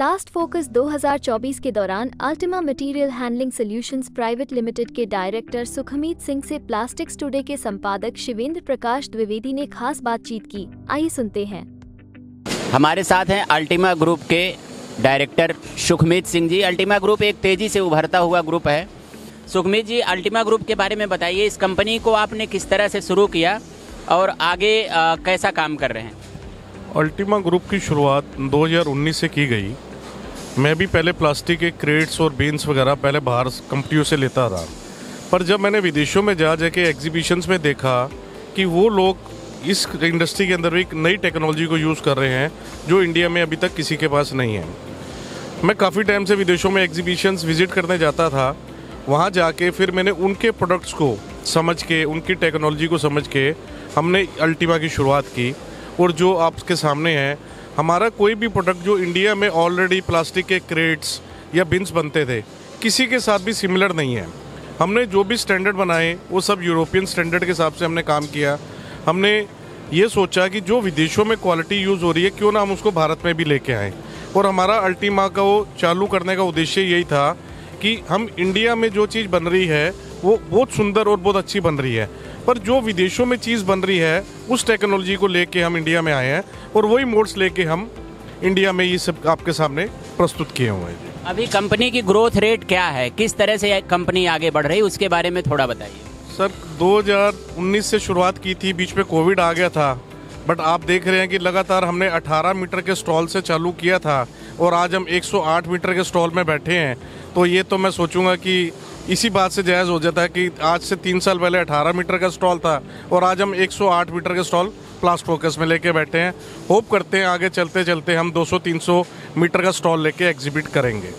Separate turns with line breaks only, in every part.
प्लास्ट focus 2024 के दौरान Ultima material handling solutions private limited के डायरेक्टर सुखमीत सिंह से प्लास्टिक्स टुडे के संपादक शिवेंद्र प्रकाश द्विवेदी ने खास बातचीत की। आइए सुनते हैं।
हमारे साथ हैं अल्टीमा ग्रुप के director Sukhmeet Singh ji. Ultima group एक तेजी से उभरता हुआ ग्रुप है। सुखमीत जी, अल्टीमा ग्रुप के बारे में बताइए। इस कंपनी को आपने किस तरह से शुरू किया और आगे कैसा काम कर रहे हैं?
अल्टीमा ग्रुप की शुरुआत 2019 से की गई। मैं भी पहले प्लास्टिक के क्रेट्स और बीन्स वगैरह पहले बाहर कंपनियों से लेता रहा, पर जब मैंने विदेशों में जा के एग्जीबिशंस में देखा कि वो लोग इस इंडस्ट्री के अंदर एक नई टेक्नोलॉजी को यूज़ कर रहे हैं जो इंडिया में अभी तक किसी के पास नहीं है। मैं काफ़ी टाइम से विदेशों में एग्जीबिशंस विज़िट करने जाता था। वहाँ जाके फिर मैंने उनके प्रोडक्ट्स को समझ के, उनकी टेक्नोलॉजी को समझ के हमने अल्टीमा की शुरुआत की। और जो आपके सामने है, हमारा कोई भी प्रोडक्ट जो इंडिया में ऑलरेडी प्लास्टिक के क्रेट्स या बिन्स बनते थे, किसी के साथ भी सिमिलर नहीं है। हमने जो भी स्टैंडर्ड बनाए वो सब यूरोपियन स्टैंडर्ड के हिसाब से हमने काम किया। हमने ये सोचा कि जो विदेशों में क्वालिटी यूज़ हो रही है, क्यों ना हम उसको भारत में भी लेके आएँ। और हमारा अल्टीमा का वो चालू करने का उद्देश्य यही था कि हम इंडिया में जो चीज़ बन रही है वो बहुत सुंदर और बहुत अच्छी बन रही है, पर जो विदेशों में चीज़ बन रही है उस टेक्नोलॉजी को लेके हम इंडिया में आए हैं और वही मोड्स लेके हम इंडिया में ये सब आपके सामने प्रस्तुत किए हुए हैं।
अभी कंपनी की ग्रोथ रेट क्या है, किस तरह से कंपनी आगे बढ़ रही है, उसके बारे में थोड़ा बताइए।
सर, 2019 से शुरुआत की थी, बीच में कोविड आ गया था, बट आप देख रहे हैं कि लगातार हमने 18 मीटर के स्टॉल से चालू किया था और आज हम 108 मीटर के स्टॉल में बैठे हैं। तो ये तो मैं सोचूंगा कि इसी बात से जायज़ हो जाता है कि आज से 3 साल पहले 18 मीटर का स्टॉल था और आज हम 108 मीटर के स्टॉल प्लास्ट फोकस में लेके बैठे हैं। होप करते हैं आगे चलते चलते हम 200-300 मीटर का स्टॉल लेके एग्जिबिट करेंगे।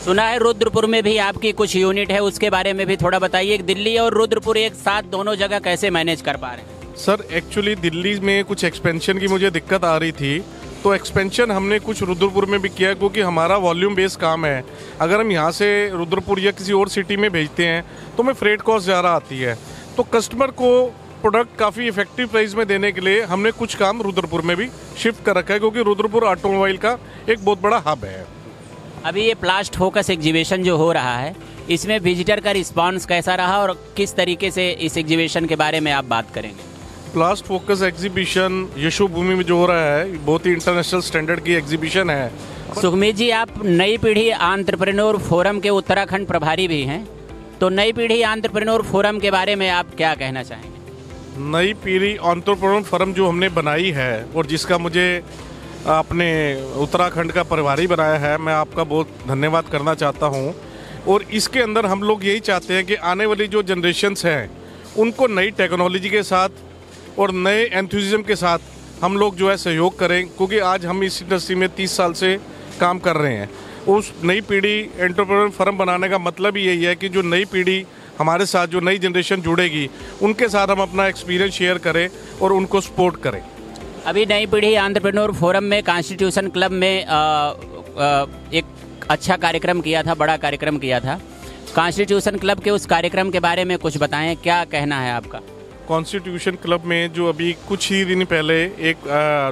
सुना है रुद्रपुर में भी आपकी कुछ यूनिट है, उसके बारे में भी थोड़ा बताइए। दिल्ली और रुद्रपुर एक साथ दोनों जगह कैसे मैनेज कर पा रहे हैं?
सर, एक्चुअली दिल्ली में कुछ एक्सपेंशन की मुझे दिक्कत आ रही थी, तो एक्सपेंशन हमने कुछ रुद्रपुर में भी किया, क्योंकि हमारा वॉल्यूम बेस काम है। अगर हम यहाँ से रुद्रपुर या किसी और सिटी में भेजते हैं तो हमें फ्रेट कॉस्ट ज़्यादा आती है। तो कस्टमर को प्रोडक्ट काफ़ी इफेक्टिव प्राइस में देने के लिए हमने कुछ काम रुद्रपुर में भी शिफ्ट कर रखा है, क्योंकि रुद्रपुर ऑटोमोबाइल का एक बहुत बड़ा हब है।
अभी ये प्लास्ट फोकस एग्जीबिशन जो हो रहा है, इसमें विजिटर का रिस्पॉन्स कैसा रहा और किस तरीके से इस एग्जीबिशन के बारे में आप बात करेंगे?
प्लास्ट फोकस एग्जीबिशन यशोभूमि में जो हो रहा है, बहुत ही इंटरनेशनल स्टैंडर्ड की एग्जीबिशन है।
सुखमीत जी, आप नई पीढ़ी एंटरप्रेन्योर फोरम के उत्तराखंड प्रभारी भी हैं, तो नई पीढ़ी एंटरप्रेन्योर फोरम के बारे में आप क्या कहना चाहेंगे?
नई पीढ़ी एंटरप्रेन्योर फोरम जो हमने बनाई है और जिसका मुझे अपने उत्तराखंड का प्रभारी बनाया है, मैं आपका बहुत धन्यवाद करना चाहता हूँ। और इसके अंदर हम लोग यही चाहते हैं कि आने वाली जो जनरेशन्स हैं उनको नई टेक्नोलॉजी के साथ और नए एंथुसिज्म के साथ हम लोग जो है सहयोग करें, क्योंकि आज हम इस इंडस्ट्री में 30 साल से काम कर रहे हैं। उस नई पीढ़ी एंटरप्रेन्योर फर्म बनाने का मतलब ही यही है कि जो नई पीढ़ी हमारे साथ, जो नई जनरेशन जुड़ेगी, उनके साथ हम अपना एक्सपीरियंस शेयर करें और उनको सपोर्ट करें।
अभी नई पीढ़ी एंटरप्रेन्योर फोरम में कॉन्स्टिट्यूशन क्लब में एक अच्छा कार्यक्रम किया था, बड़ा कार्यक्रम किया था। कॉन्स्टिट्यूशन क्लब के उस कार्यक्रम के बारे में कुछ बताएं, क्या कहना है आपका?
कॉन्स्टिट्यूशन क्लब में जो अभी कुछ ही दिन पहले एक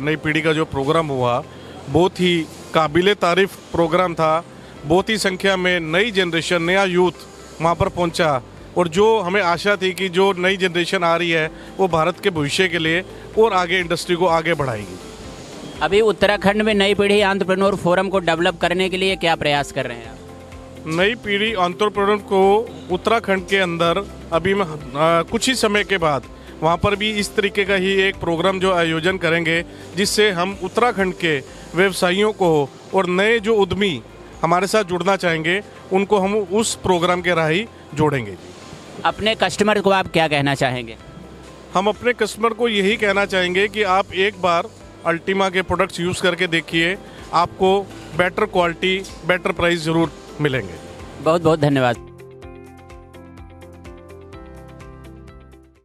नई पीढ़ी का जो प्रोग्राम हुआ, बहुत ही काबिले तारीफ प्रोग्राम था। बहुत ही संख्या में नई जनरेशन, नया यूथ वहाँ पर पहुँचा और जो हमें आशा थी कि जो नई जनरेशन आ रही है वो भारत के भविष्य के लिए और आगे इंडस्ट्री को आगे बढ़ाएगी।
अभी उत्तराखंड में नई पीढ़ी एंटरप्रेन्योर फोरम को डेवलप करने के लिए क्या प्रयास कर रहे हैं आप?
नई पीढ़ी एंटरप्रेन्योर को उत्तराखंड के अंदर अभी कुछ ही समय के बाद वहाँ पर भी इस तरीके का ही एक प्रोग्राम जो आयोजन करेंगे, जिससे हम उत्तराखंड के व्यवसायियों को और नए जो उद्यमी हमारे साथ जुड़ना चाहेंगे उनको हम उस प्रोग्राम के राह ही जोड़ेंगे।
अपने कस्टमर को आप क्या कहना चाहेंगे?
हम अपने कस्टमर को यही कहना चाहेंगे कि आप एक बार अल्टीमा के प्रोडक्ट्स यूज़ करके देखिए, आपको बेटर क्वालिटी, बेटर प्राइस ज़रूर मिलेंगे।
बहुत बहुत धन्यवाद।